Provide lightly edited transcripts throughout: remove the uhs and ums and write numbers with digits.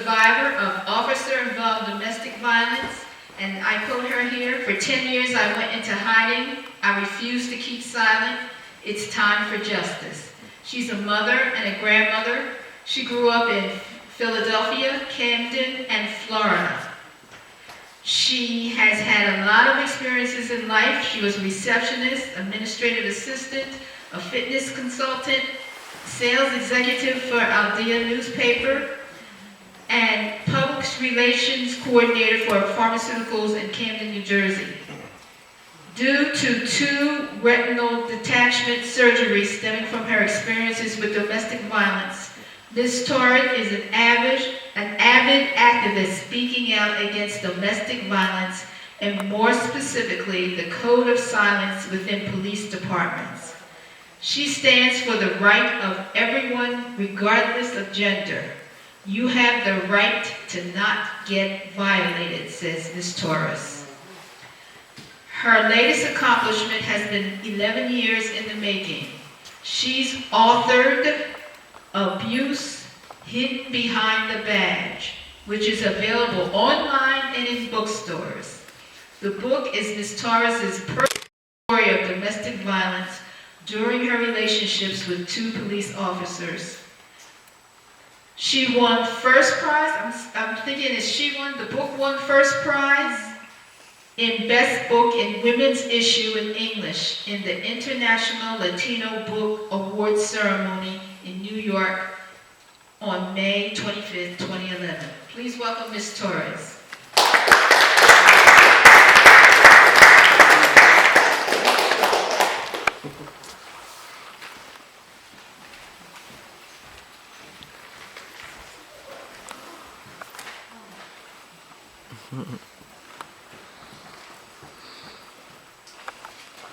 survivor of officer-involved domestic violence, and I quote her here, "For 10 years I went into hiding. I refused to keep silent. It's time for justice." She's a mother and a grandmother. She grew up in Philadelphia, Camden, and Florida. She has had a lot of experiences in life. She was a receptionist, administrative assistant, a fitness consultant, sales executive for Aldea newspaper, and public relations coordinator for pharmaceuticals in Camden, New Jersey. Due to 2 retinal detachment surgeries stemming from her experiences with domestic violence, Ms. Torres is an avid activist speaking out against domestic violence and more specifically the code of silence within police departments. She stands for the right of everyone regardless of gender. "You have the right to not get violated," says Ms. Torres. Her latest accomplishment has been 11 years in the making. She's authored Abuse Hidden Behind the Badge, which is available online and in bookstores. The book is Ms. Torres' personal story of domestic violence during her relationships with 2 police officers. She won first prize. I'm thinking, is she won? The book won first prize in Best Book in Women's Issue in English in the International Latino Book Awards ceremony in New York on May 25th, 2011. Please welcome Ms. Torres.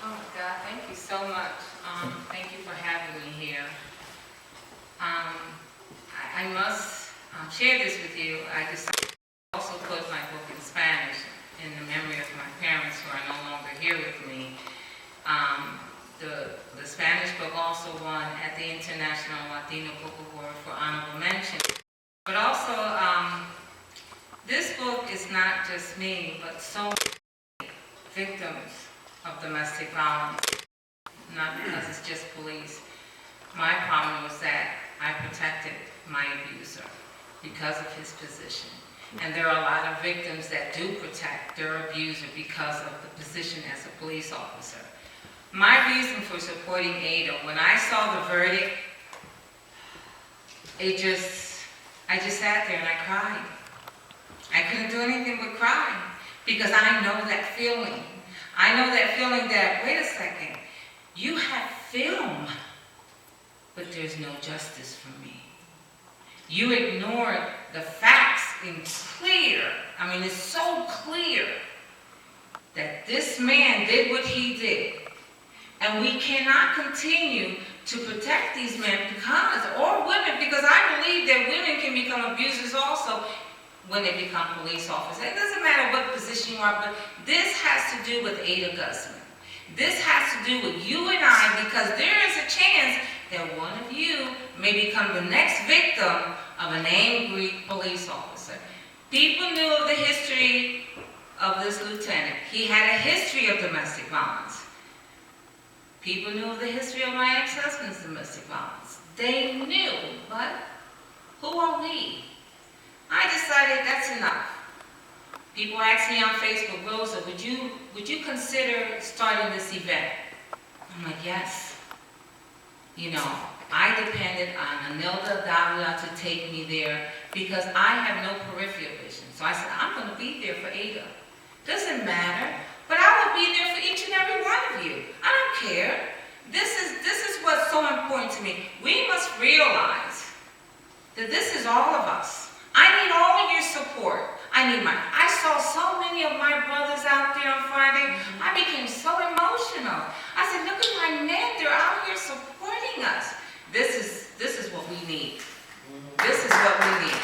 Oh God, thank you so much. Thank you for having me here. I must share this with you. I decided to also put my book in Spanish in the memory of my parents who are no longer here with me. The Spanish book also won at the International Latino Book Award for honorable mention. But also, this book is not just me, but so many victims of domestic violence, not because it's just police. My problem was that I protected my abuser because of his position. And there are a lot of victims that do protect their abuser because of the position as a police officer. My reason for supporting Ada, when I saw the verdict, I just sat there and I cried. I couldn't do anything but cry because I know that feeling. I know that feeling that, wait a second, you have film, but there's no justice for me. You ignored the facts in clear, I mean, it's so clear that this man did what he did. And we cannot continue to protect these men or women, because I believe that women can become abusers also when they become police officers. It doesn't matter what position you are, but this has to do with Ada Guzman. This has to do with you and I, because there is a chance that one of you may become the next victim of an angry police officer. People knew of the history of this lieutenant. He had a history of domestic violence. People knew of the history of my ex-husband's domestic violence. They knew, but who are we? I decided that's enough. People ask me on Facebook, "Rosa, would you consider starting this event?" I'm like, yes. You know, I depended on Anilda Davila to take me there because I have no peripheral vision. So I said, I'm going to be there for Ada. Doesn't matter, but I will be there for each and every one of you. I don't care. This is what's so important to me. We must realize that this is all of us. I need all of your support. I saw so many of my brothers out there on Friday. I became so emotional. I said, look at my men, they're out here supporting us. This is what we need. This is what we need.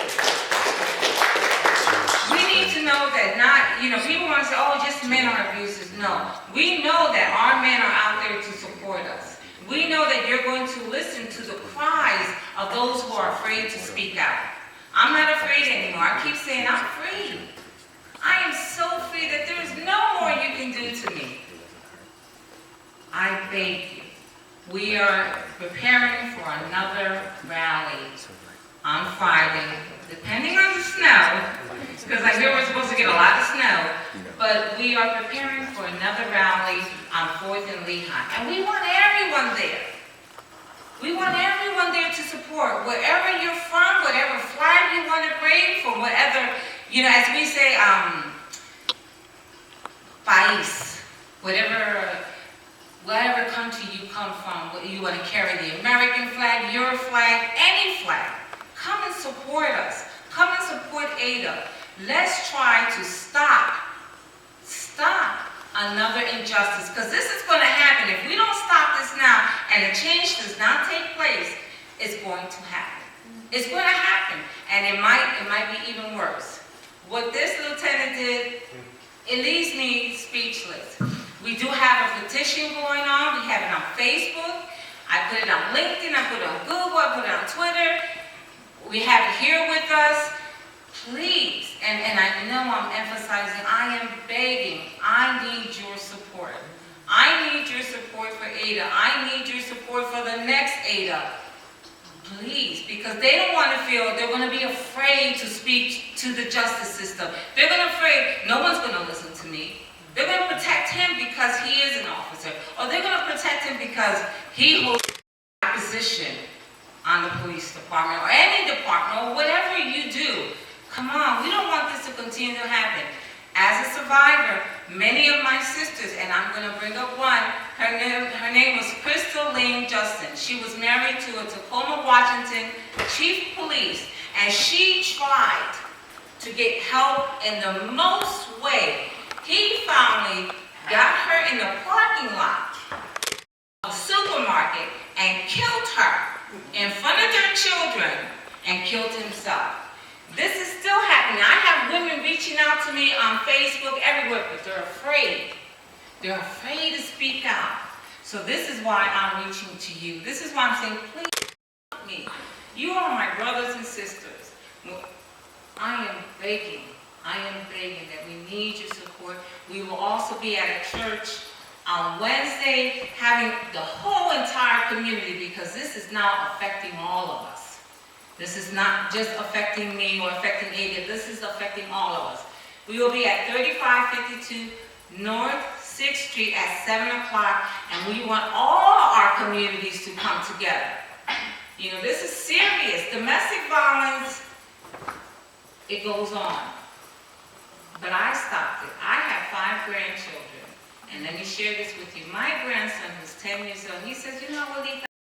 We need to know that people want to say, oh, just men are abusers. No, we know that our men are out there to support us. We know that you're going to listen to the cries of those who are afraid to speak out. I'm not afraid anymore. beg you, we are preparing for another rally on Friday, depending on the snow, because I hear we're supposed to get a lot of snow, but we are preparing for another rally on 4th and Lehigh, and we want everyone there. We want everyone there to support, wherever you're from, whatever flag you want to bring, from whatever, as we say, país, whatever country you come from, whether you want to carry the American flag, your flag, any flag, come and support us. Come and support Ada. Let's try to stop another injustice, because this is going to happen. If we don't stop this now and a change does not take place, it's going to happen. It's going to happen, and it might be even worse. What this lieutenant did, it leaves me speechless. We do have a petition going on. We have it on Facebook. I put it on LinkedIn. I put it on Google. I put it on Twitter. We have it here with us. Please, and I know I'm emphasizing, I am begging, I need your support. I need your support for Ada. I need your support for the next Ada. Please, because they don't want to feel, they're going to be afraid to speak to the justice system. They're going to be afraid, no one's going to listen to me. They're going to protect him because he is an officer. Or they're going to protect him because he holds a position on the police department or any department or whatever you do. Come on, we don't want this to continue to happen. As a survivor, many of my sisters, and I'm going to bring up one, her name was Crystal Lane Justin. She was married to a Tacoma, Washington chief of police, and she tried to get help in the most way. He finally got her in the parking lot of a supermarket and killed her in front of their children and killed himself. This is still happening. I have women reaching out to me on Facebook, everywhere, but they're afraid. They're afraid to speak out. So this is why I'm reaching to you. This is why I'm saying, please help me. You are my brothers and sisters. I am begging that we need your support. We will also be at a church on Wednesday, having the whole entire community, because this is now affecting all of us. This is not just affecting me or affecting Ada. This is affecting all of us. We will be at 3552 North 6th Street at 7 o'clock, and we want all our communities to come together. This is serious. Domestic violence, it goes on. But I stopped it. I have 5 grandchildren. And let me share this with you. My grandson, who's 10 years old, he says, Walika,